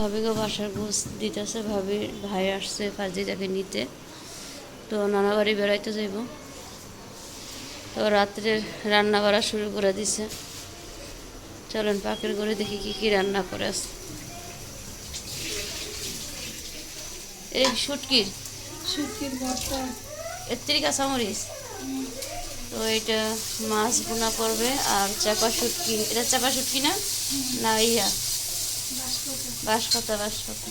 ভাবিকে বাসার গোছ দিতেছে, ভাবির ভাই আসছে ফাজিটাকে নিতে, তো নানা বাড়ি বেড়াইতে যাইব। তো রাত্রে রান্না করা শুরু করে দিছে। চলেন পাকের ঘরে দেখি কি কি রান্না করে আছে। এই শুটকির শুটকির ভর্তা, এত্রি কাঁচামরিচ। তো এটা মাছ বোনা করবে আর চাপা শুটকি। এটা চাপা শুটকি না, না ইয়া বাঁশপাতা বাঁশপাতা।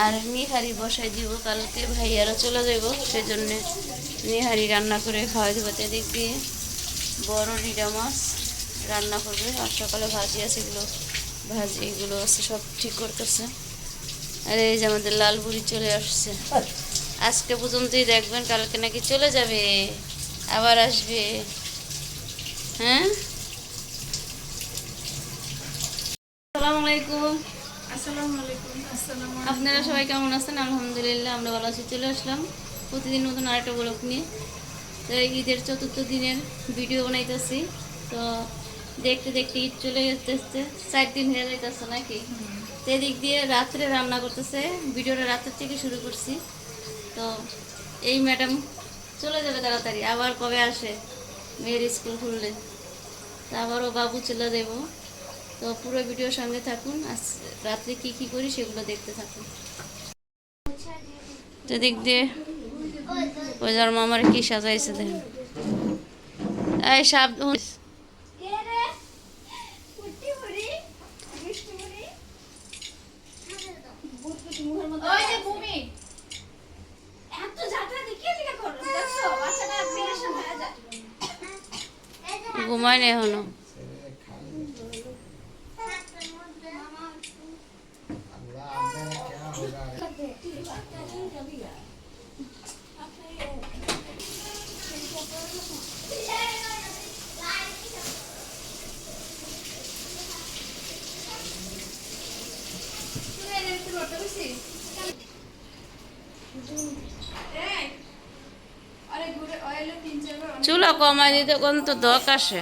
আর নিহারি বসাই দিব, কালকে ভাইয়ারা চলে যাব, সেজন্য নিহারি রান্না করে খাওয়াই দেবো। এদিক দিয়ে বড় রিডা মাছ রান্না করবে, আর সকালে ভাজি আছে, এগুলো ভাজি এগুলো আছে সব ঠিক করতেছে। আর এই যে আমাদের লাল বুড়ি চলে আসছে। আজকে পর্যন্তই দেখবেন, কালকে নাকি চলে যাবে, আবার আসবে। হ্যাঁ, আসসালামু আলাইকুম। আসসালামু আলাইকুম। আসসালামু আপনারা আলাইকুম। সবাই কেমন আছেন? আলহামদুলিল্লাহ আমরা ভালো আছি। চলে আসলাম প্রতিদিন নতুন আরেকটা ব্লগ নিয়ে। তো ঈদের চতুর্থ দিনের ভিডিও বানাইতেছি। তো দেখতে দেখতে ঈদ চলে যেতেছে, 4 দিন হয়ে যাইতেছে নাকি। তো এদিক দিয়ে রাত্রে রান্না করতেছে, ভিডিওটা রাতের থেকে শুরু করছি। তো এই ম্যাডাম চলে যাবে তাড়াতাড়ি, আবার কবে আসে মেয়ের স্কুল খুললে, তা আবারও বাবু চলে যাব। তো পুরো ভিডিওর সঙ্গে থাকুন, আজ রাত্রে কি কি করি সেগুলো দেখতে থাকুন। যেদিক দিয়ে ওই যার মামার কি সাজাইছে দেখেন। এই সাপ ঘুমায় না এখনো। চুলা কমাই দিতে কোন তো দক আসে।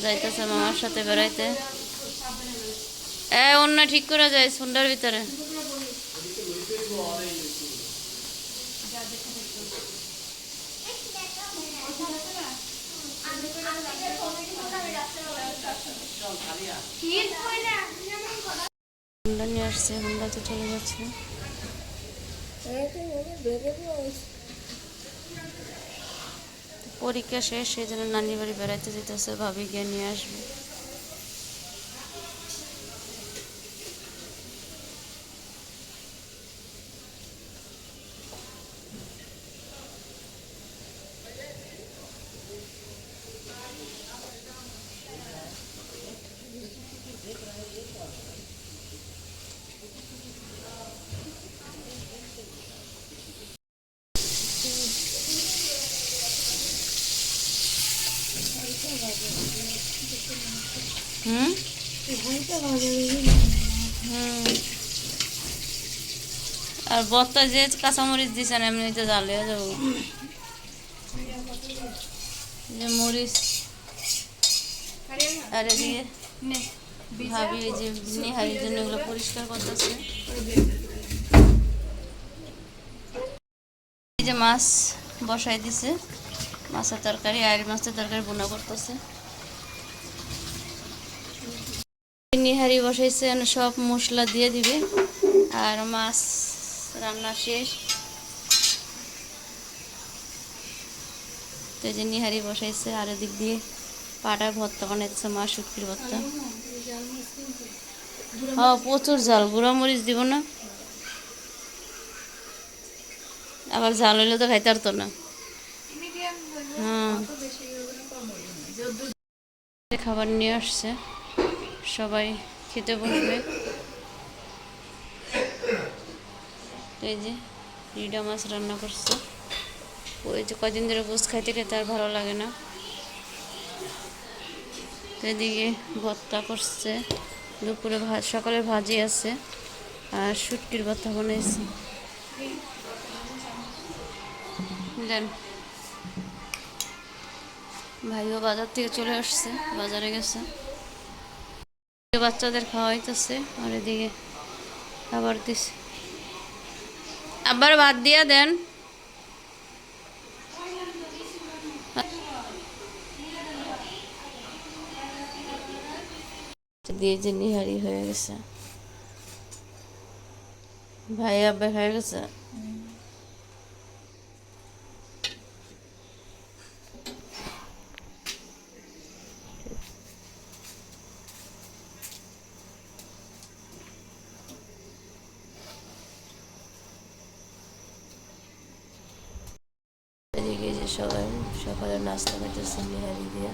যাইতেছে মামার সাথে বেড়াইতে। অন্য ঠিক করে যায় সুন্ডার ভিতরে। হুন্ডা নিয়ে আসছে, হুন্ডাতে চলে যাচ্ছে। পরীক্ষা শেষ, সেই জন্য নানি বাড়ি বেড়াইতে যেতেছে, ভাবি গিয়ে নিয়ে আসবে। হুম হুম। আর বত্তা যে কাঁচামরিচ দিছেন এমনিতে জ্বালিয়ে যাবো, যে মরিচ। আর এদিকে ভাবি এই যে নিহারির জন্য এগুলো পরিষ্কার করতেছে। এই যে মাছ বসাই দিছে, মাছের তরকারি, আর মাছের তরকারি বোনা করতেছে। নিহারি বসাইছে, সব মশলা দিয়ে দিবে, আর মাছ রান্না শেষ। তো এই যে নিহারি বসাইছে, আর এদিক দিয়ে পাটার ভর্তা বানাইতেছে, মাছ শুটকির ভর্তা। হ্যাঁ প্রচুর ঝাল, গুঁড়া মরিচ দিব না, আবার ঝাল হইলে তো খাইতে পারতো না। মিডিয়াম হইবে, হ্যাঁ অত বেশি হইবে না, কম হইবে না। যদ্দূর খাবার নিয়ে আসছে, সবাই খেতে বসবে। তো এই যে রিডা মাছ রান্না করছে, ওই যে কদিন ধরে গোস খাইতে খেতে আর ভালো লাগে না। তো এদিকে ভর্তা করছে, দুপুরে সকালে ভাজি আছে, আর শুটকির ভর্তা বানাইছি। দেন ভাইও বাজার থেকে চলে আসছে, বাজারে গেছে, বাচ্চাদের খাওয়াইতেছে, আর এদিকে খাবার দিছে। আবার ভাত দিয়া দেন, দিয়ে যে নিহারি হয়ে গেছে, ভাই আব্বা হয়ে গেছে। এদিকে যে সবাই সকালে নাস্তা করতেছে নিহারি দিয়ে।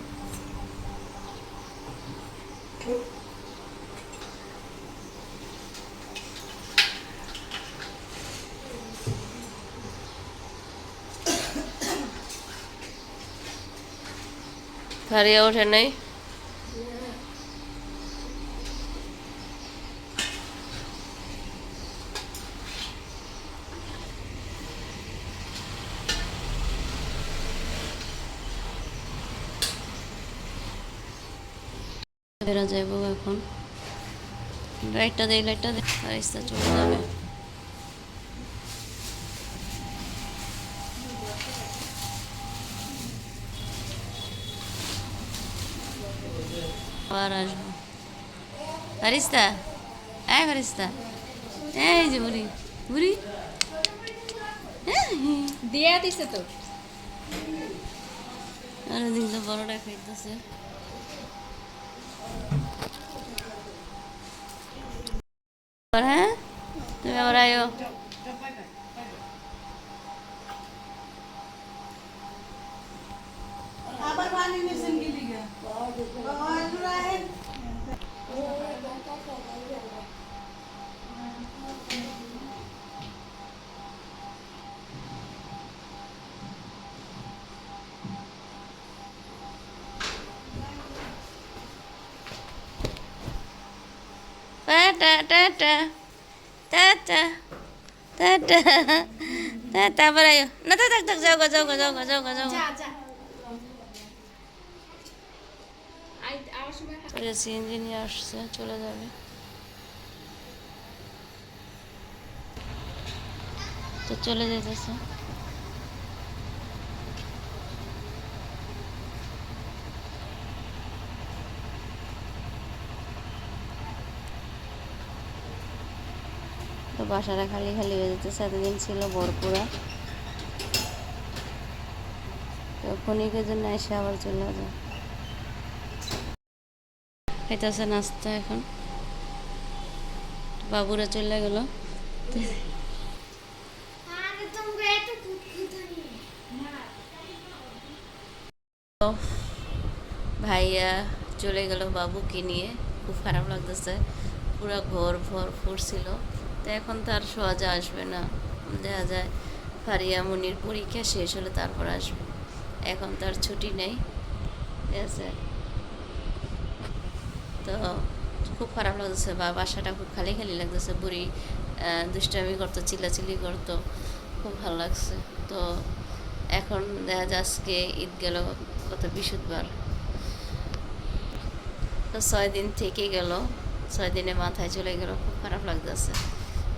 ফারিয়া ওঠে নাই, বেরা যাইব এখন, লাইটটা দেয় আইসা চলে যাবে। আবার আসবো। ফারিস্তা, এই ফারিস্তা, এই যে বুড়ি বুড়ি দিয়া দিছে তো। আর ওদিক তো বড়টা খাইতেছে। হ্যাঁ তুমি আবার আয়ো। Tata tata tata tata tata, আবার আয়ো না, থাক থাক থাক, যাও গা যাও গা যাও গা যাও গা যাও গা। যা আমার সময় ইঞ্জিনিয়ার আসছে, চলে যাবে। তো চলে যেতেছে। তো বাসাটা খালি খালি হয়ে যেতেছে, এতদিন ছিল বরপুরা, তো ক্ষণিকের জন্য এসে আবার চলে যায়। খাইতেছে নাস্তা এখন, বাবুরা চলে গেল। ভাইয়া চলে গেল বাবুকে নিয়ে, খুব খারাপ লাগতেছে, পুরো ঘর ভরপুর ছিল। তো এখন তার সহজে আসবে না, দেখা যায় ফারিয়া মুনির পরীক্ষা শেষ হলে তারপর আসবে, এখন তার ছুটি নেই, ঠিক আছে। তো খুব খারাপ লাগতেছে, বা বাসাটা খুব খালি খালি লাগতেছে, বুড়ি দুষ্টামি করতো, চিল্লাচিল্লি করতো, খুব ভালো লাগছে। তো এখন দেখা যায় আজকে ঈদ গেল, কত বৃহস্পতিবার, তো 6 দিন থেকে গেল, 6 দিনে মাথায় চলে গেল, খুব খারাপ লাগতেছে।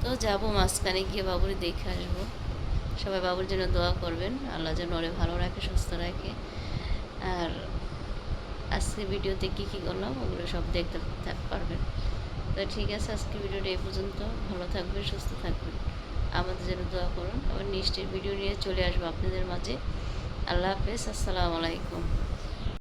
তো যাবো মাঝখানে গিয়ে বাবুরে দেখে আসবো। সবাই বাবুর জন্য দোয়া করবেন, আল্লাহ যেন ওরে ভালো রাখে, সুস্থ রাখে। আর আজকে ভিডিওতে কী কী করলাম ওগুলো সব দেখতে পারবেন। তো ঠিক আছে, আজকে ভিডিওটা এই পর্যন্ত। ভালো থাকবেন, সুস্থ থাকবেন, আমাদের জন্য দোয়া করুন। আবার নেক্সটের ভিডিও নিয়ে চলে আসবো আপনাদের মাঝে। আল্লাহ হাফেজ, আসসালামু আলাইকুম।